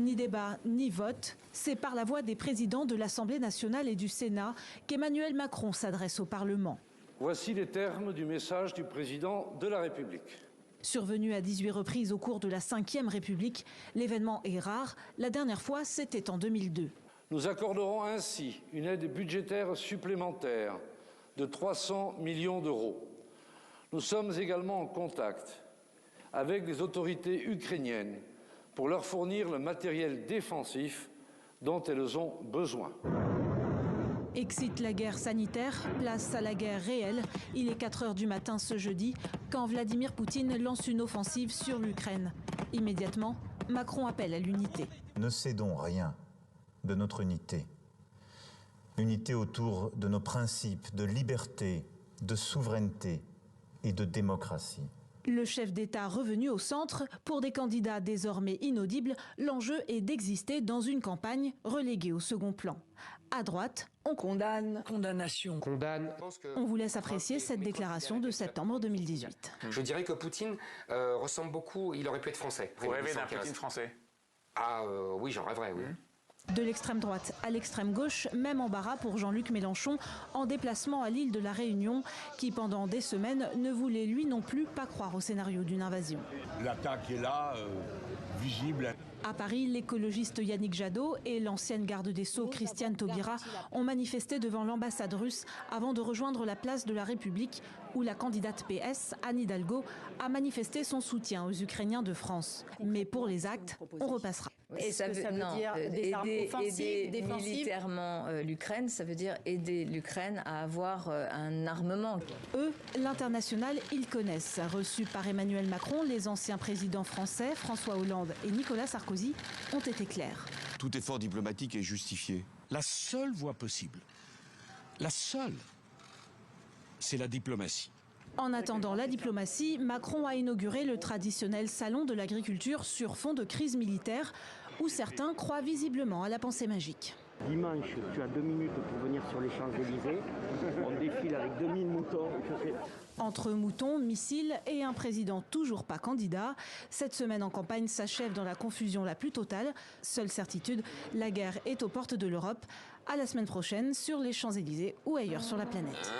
Ni débat, ni vote. C'est par la voix des présidents de l'Assemblée nationale et du Sénat qu'Emmanuel Macron s'adresse au Parlement. Voici les termes du message du président de la République. Survenu à 18 reprises au cours de la Ve République, l'événement est rare. La dernière fois, c'était en 2002. Nous accorderons ainsi une aide budgétaire supplémentaire de 300 millions d'euros. Nous sommes également en contact avec les autorités ukrainiennes pour leur fournir le matériel défensif dont elles ont besoin. Excite la guerre sanitaire, place à la guerre réelle. Il est 4 heures du matin ce jeudi quand Vladimir Poutine lance une offensive sur l'Ukraine. Immédiatement, Macron appelle à l'unité. Ne cédons rien de notre unité. Unité autour de nos principes de liberté, de souveraineté et de démocratie. Le chef d'État revenu au centre, pour des candidats désormais inaudibles, l'enjeu est d'exister dans une campagne reléguée au second plan. À droite, on condamne. Condamnation. Condamne. On vous laisse apprécier cette déclaration de septembre 2018. Je dirais que Poutine ressemble beaucoup, il aurait pu être français. Vous rêvez d'un Poutine français? Ah oui, j'en rêverais, oui. De l'extrême droite à l'extrême gauche, même embarras pour Jean-Luc Mélenchon en déplacement à l'île de la Réunion, qui pendant des semaines ne voulait lui non plus pas croire au scénario d'une invasion. L'attaque est là, visible. À Paris, l'écologiste Yannick Jadot et l'ancienne garde des Sceaux Christiane Taubira ont manifesté devant l'ambassade russe avant de rejoindre la place de la République où la candidate PS, Anne Hidalgo, a manifesté son soutien aux Ukrainiens de France. Mais pour les actes, on repassera. Et ça veut dire des armes offensives, aider militairement l'Ukraine, ça veut dire aider l'Ukraine à avoir un armement. Eux, l'international, ils connaissent. Reçus par Emmanuel Macron, les anciens présidents français, François Hollande et Nicolas Sarkozy, ont été clairs. Tout effort diplomatique est justifié. La seule voie possible, la seule, c'est la diplomatie. En attendant la diplomatie, Macron a inauguré le traditionnel salon de l'agriculture sur fond de crise militaire, où certains croient visiblement à la pensée magique. Dimanche, tu as 2 minutes pour venir sur les Champs-Élysées. On défile avec 2000 moutons. Entre moutons, missiles et un président toujours pas candidat, cette semaine en campagne s'achève dans la confusion la plus totale. Seule certitude, la guerre est aux portes de l'Europe. À la semaine prochaine sur les Champs-Élysées ou ailleurs sur la planète.